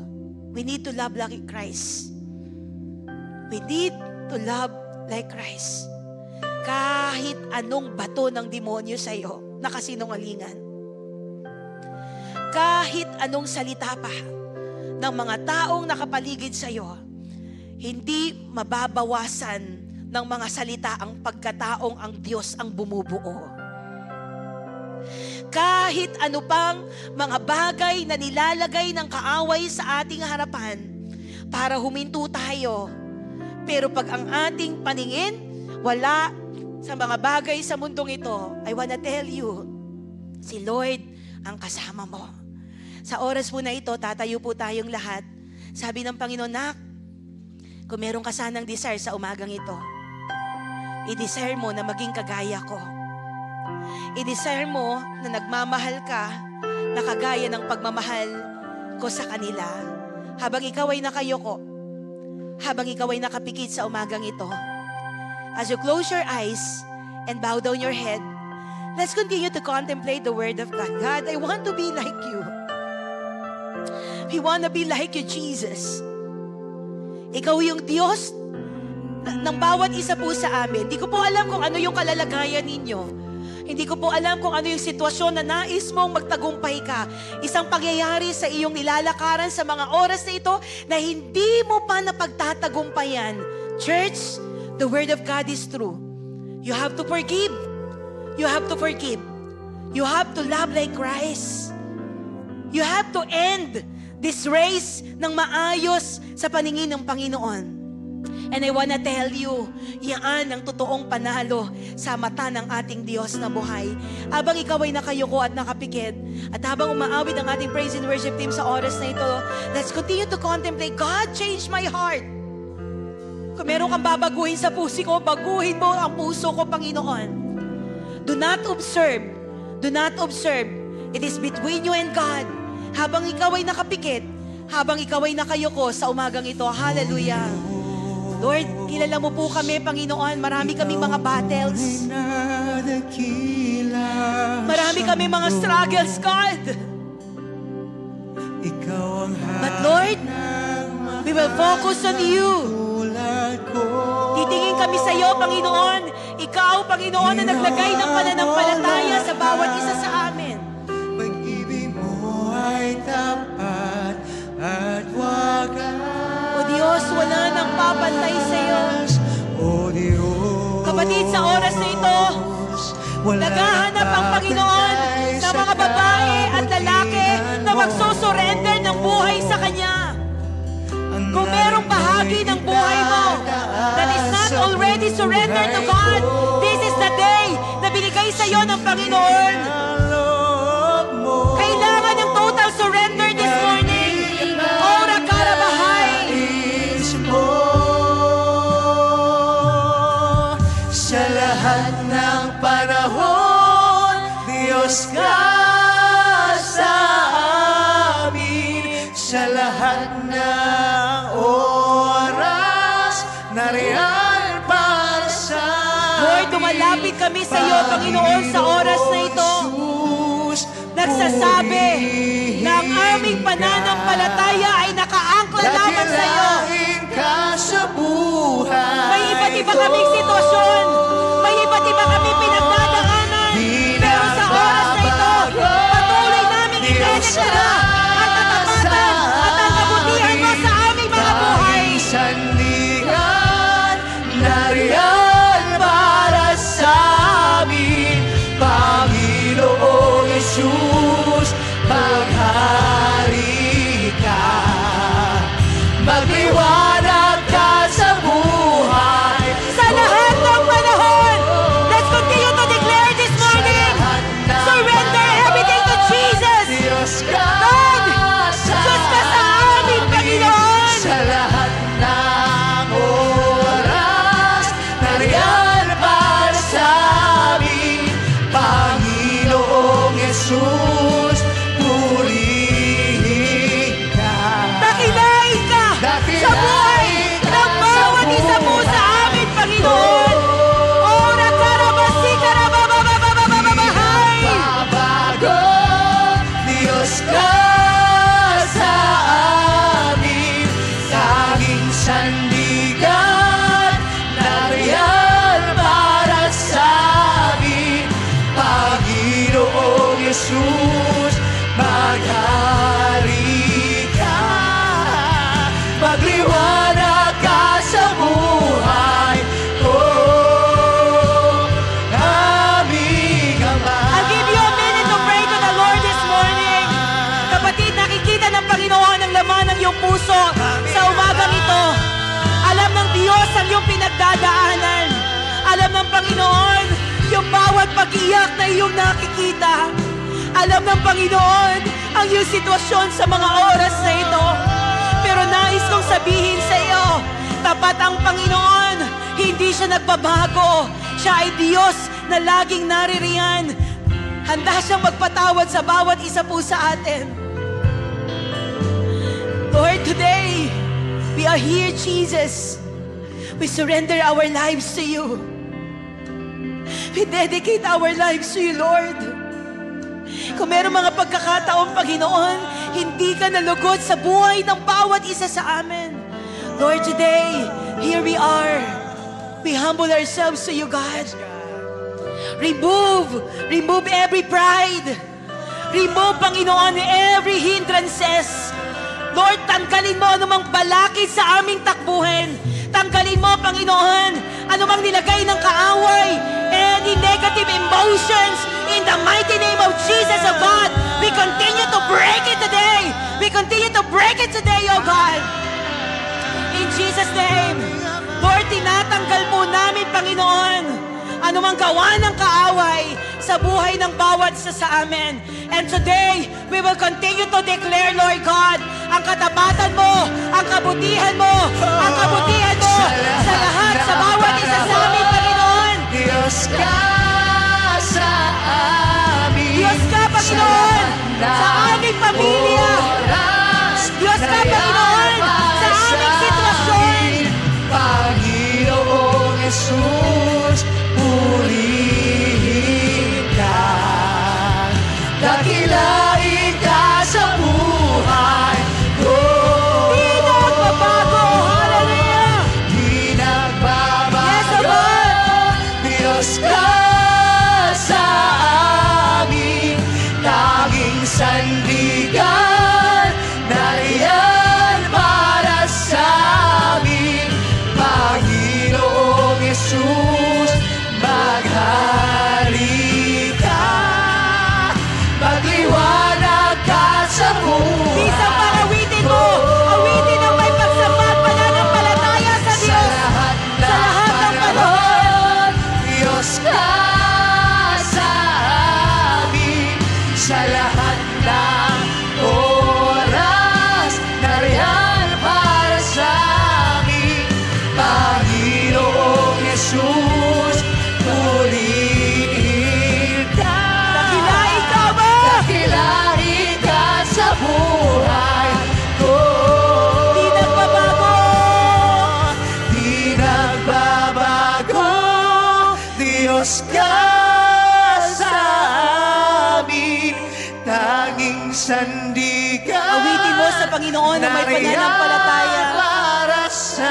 we need to love like Christ. We need to love like Christ. Kahit anong bato ng demonyo sa iyo, nakasinungalingan. Kahit anong salita pa ng mga taong nakapaligid sa iyo, hindi mababawasan ng mga salita ang pagkataong ang Diyos ang bumubuo. Kahit ano pang mga bagay na nilalagay ng kaaway sa ating harapan para huminto tayo, pero pag ang ating paningin wala sa mga bagay sa mundong ito, I wanna tell you, si Lord ang kasama mo. Sa oras po na ito, tatayo po tayong lahat. Sabi ng Panginoon, nak, kung meron ka sanang desire sa umagang ito, i-desire mo na maging kagaya ko. I-desire mo na nagmamahal ka na kagaya ng pagmamahal ko sa kanila. Habang ikaw ay nakayoko, habang ikaw ay nakapikit sa umagang ito, as you close your eyes and bow down your head, let's continue to contemplate the Word of God. God, I want to be like you. We want to be like you, Jesus. Ikaw yung Diyos ng bawat isa po sa amin. Hindi ko po alam kung ano yung kalalagayan ninyo. Hindi ko po alam kung ano yung sitwasyon na nais mong magtagumpay ka. Isang pangyayari sa iyong nilalakaran sa mga oras na ito na hindi mo pa napagtatagumpayan. Church, the Word of God is true. You have to forgive. You have to forgive. You have to love like Christ. You have to end this race ng maayos sa paningin ng Panginoon. And I wanna tell you, yan ang totoong panalo sa mata ng ating Diyos na buhay. Habang ikaw ay nakayuko at nakapikit, at habang umaawit ang ating praise and worship team sa oras na ito, let's continue to contemplate, God, change my heart. Kung meron kang babaguhin sa puso ko, baguhin mo ang puso ko, Panginoon. Do not observe. Do not observe. It is between you and God. Habang ikaw ay nakapikit, habang ikaw ay nakayuko sa umagang ito, hallelujah. Lord, kilala mo po kami, Panginoon. Marami kaming mga battles. Marami kaming mga struggles, God. But Lord, we will focus on you. Titingin kami sa iyo, Panginoon. Ikaw, Panginoon, na naglagay ng pananampalataya sa bawat isa sa amin. Pag-ibig mo ay tapat at wagas. O Diyos, wala nang papantay sa iyo. O Diyos, Kapatid, sa oras na ito, naghahanap ang Panginoon ng mga babae at lalaki na magsusurrender ng buhay sa Kanya. Kung merong bahagi ng buhay mo that is not already surrendered to God, this is the day na binigay sa iyo ng Panginoon. Kailangan ng total surrender this morning. Ora karabahay. Sa lahat ng panahon, Diyos ka sa amin. Sa lahat ng oras, nariyan para sa amin. Lord, tumalapit kami sa iyo, Panginoon, sa oras na ito. Nagsasabi na ang aming pananampalataya ay nakaangkla lamang sa iyo. May iba't iba kaming sitwasyon. May iba't iba kaming pinagdadaanan. Pero sa oras na ito, patuloy namin itinitira ang katapatan at ang kabutihan mo sa aming mga buhay. Sandigan, nariyan para sa amin, Panginoong Yesus, maghari ka, magliwanag ka sa buhay. Sa lahat ng panahon, let's continue to declare this morning, surrender everything to Jesus. Diyos ka sa Diyos ka sa amin, Panginoon. Sa lahat ng oras, nariyan para sa amin, Panginoong Yesus, purihin ka. Dakilain ka sa buhay ng bawat isa po sa amin, Panginoon. Ora karabasi karababababababahay. Babago, Diyos ka sa amin, tanging sandigan, nariyan para sa amin, Panginoong Yesus, maghari ka, magliwanag ka sa buhay ko, aming Ama. I'll give you a minute to pray to the Lord this morning. Kapatid, nakikita ng Panginoon ang laman ng iyong puso sa umagang ito. Alam ng Diyos ang iyong pinagdadaanan. Alam ng Panginoon yung bawat pag-iyak na iyong nakikita. Alam ng Panginoon ang iyong sitwasyon sa mga oras na ito. Pero nais kong sabihin sa iyo, tapat ang Panginoon. Hindi siya nagbabago. Siya ay Diyos na laging naririyan. Handa siyang magpatawad sa bawat isa po sa atin. Lord, today, we are here, Jesus. We surrender our lives to you. We dedicate our lives to you, Lord. Kung meron mga pagkakataon, Panginoon, hindi ka nalugod sa buhay ng bawat isa sa amin. Lord, today, here we are. We humble ourselves to you, God. Remove every pride. Remove, Panginoon, every hindrances. Lord, tanggalin mo anumang balakid sa aming takbuhin. Tanggalin mo, Panginoon, anumang nilagay ng kaaway, any negative emotions, in the mighty name of Jesus, oh God, we continue to break it today. We continue to break it today, oh God. In Jesus' name, Lord, tinatanggal po namin, Panginoon, anumang gawa ng kaaway sa buhay ng bawat isa sa amin. And today, we will continue to declare, Lord God, ang katapatan mo, ang kabutihan mo, sa lahat, sa bawat isa sa amin, Panginoon. Diyos ka sa amin. Diyos ka, Panginoon, sa aming pamilya. Diyos ka, Panginoon, sa aming sitwasyon. Panginoong Jesus, purihin ka. Dakilain ka sa buhay ko. Di nagbabago, hallelujah. Di nagbabago. Yes, O God. Diyos ka sa amin. Tanging sandigan, nariyan para sa amin. Panginoong Jesus, maghari ka. Magliwanag ka sa buhay. Isang pangawitin mo, awitin ang may pagsapat, pananampalataya sa Diyos. Sa lahat ng panahon. Diyos ka sa amin. Sa lahat ng oras, nariyan para sa amin. Panginoong Jesus, purihin ka. Dakilain ka ba? Dakilain ka sa buhay ko. Di nagbabago. Di nagbabago. Diyos ka sa amin. Tanging sandigan. Awitin mo sa Panginoon na may pananampalataya. Para sa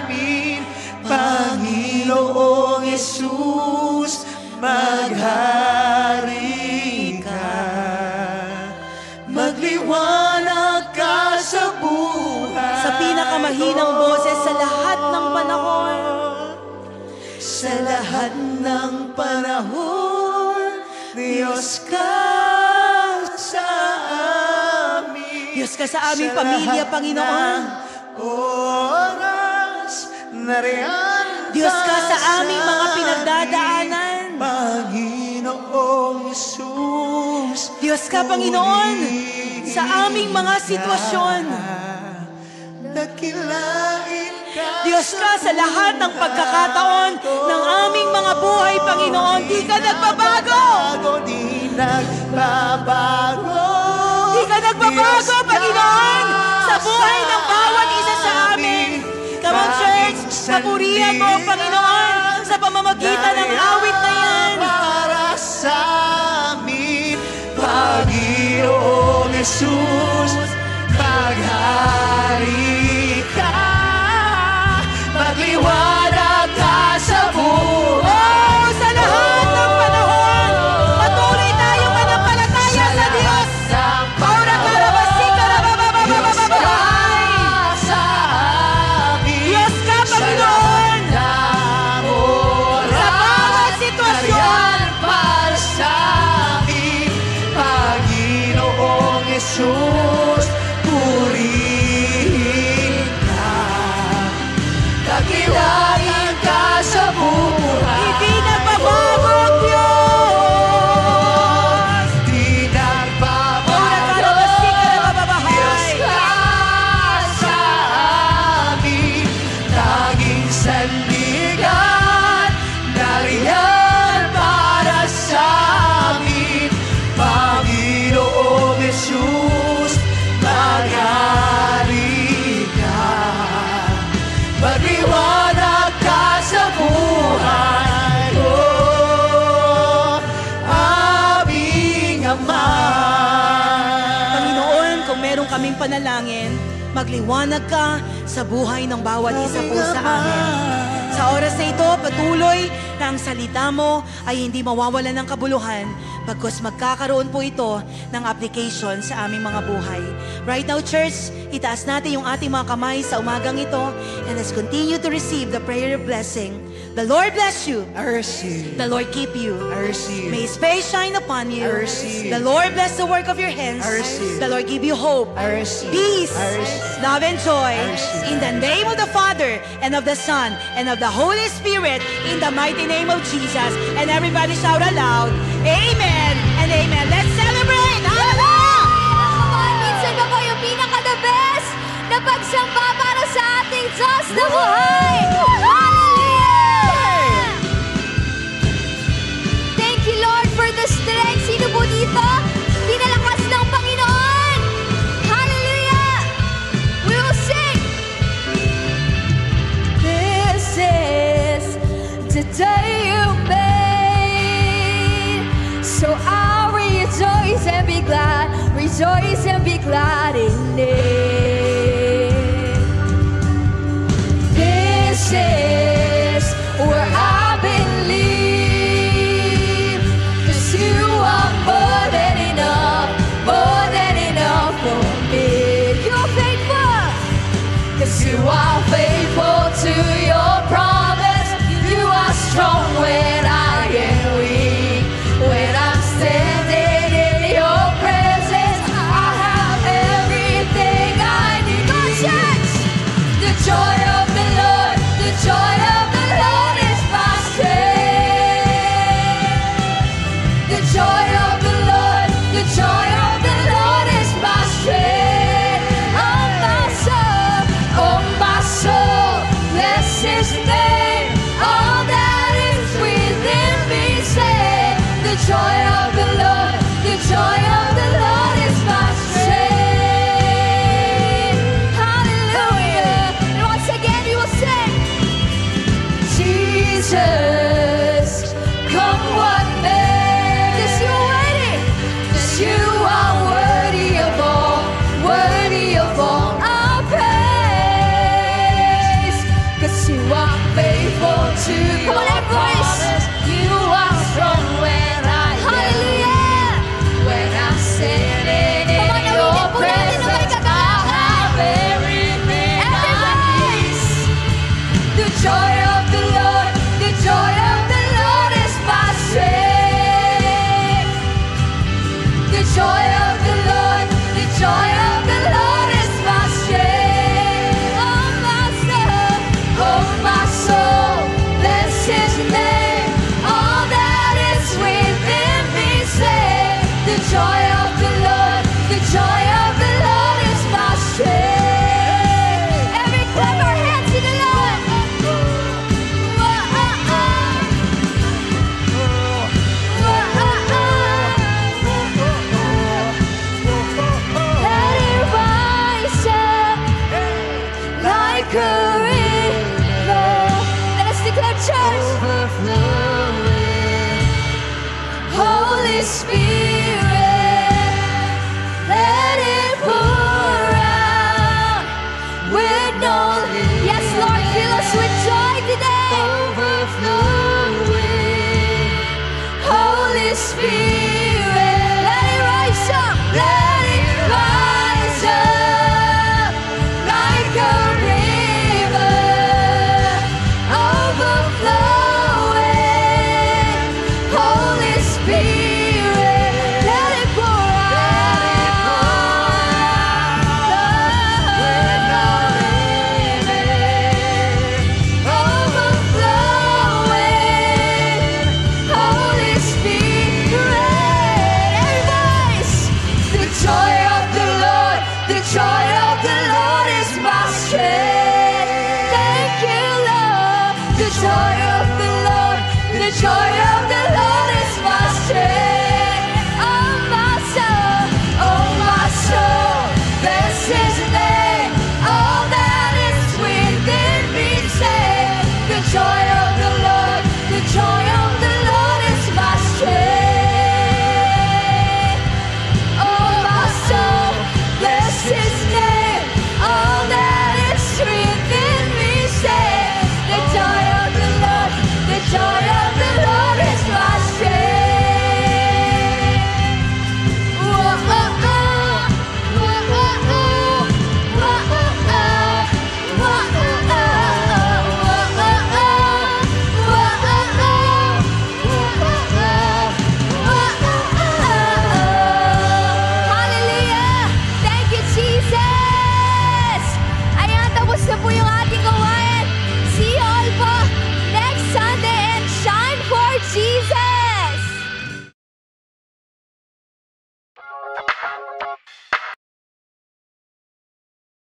amin, Panginoong Jesus, maghari ka. Magliwanag ka sa buhay. Sa pinakamahinang boses sa lahat ng panahon. Sa lahat ng panahon, Diyos ka sa amin. Diyos ka sa aming pamilya, Panginoon. Oras, nariyan Diyos ka sa aming mga pinagdadaanan. Panginoong Jesus. Diyos ka, Panginoon, sa aming mga sitwasyon. Dakilain ka. Diyos ka sa lahat ng pagkakataon ng aming mga buhay, Panginoon. Di ka nagbabago. Di nagbabago. Di ka nagbabago, Panginoon, sa buhay ng bawat isa sa amin. Come on, church, papurihan mo, Panginoon, sa pamamagitan ng awit na yan. Para sa amin, Panginoong Jesus, maghari ka. Magliwanag ka sa buhay. Oh, sa lahat ng panahon, patuloy tayong manampalataya sa Diyos. Ora karabasika na babababababahay. Sa amin, Diyos ka, Panginoon. Sa bawat sitwasyon. Para sa amin, Panginoong Jesus, purihin ka. Dakilain ka sa buhay. Hindi nagbabago ang Diyos. Di nagbabago. Ora karabasika na bababahay. Diyos ka sa amin, tanging sandigan, nariyan para sa amin. Panginoong Jesus, maghari ka. Magliwanag ka sa buhay ko, aming Ama. Panginoon, kung meron kaming panalangin, magliwanag ka sa buhay ng bawat isa po sa amin. Sa oras na ito, patuloy na ang salita mo ay hindi mawawalan ng kabuluhan pagkos magkakaroon po ito ng application sa aming mga buhay. Right now, church, itaas natin yung ating mga kamay sa umagang ito and let's continue to receive the prayer of blessing. The Lord bless you. I receive. The Lord keep you. I receive. May His face shine upon you. I receive. The Lord bless the work of your hands. I receive. The Lord give you hope, I receive. peace, I receive. love, and joy. I receive. In the name of the Father, and of the Son, and of the Holy Spirit, in the mighty name of Jesus. And everybody shout aloud, Amen and Amen. Let's celebrate! Hallelujah! Minsan ba po yung pinaka-the best na pagsamba para sa ating Diyos na buhay? Hallelujah! Thank you, Lord, for the strength. Sino po dito? Pinalakas ng Panginoon. Hallelujah! We will sing. This is the day you made, so I'll rejoice and be glad in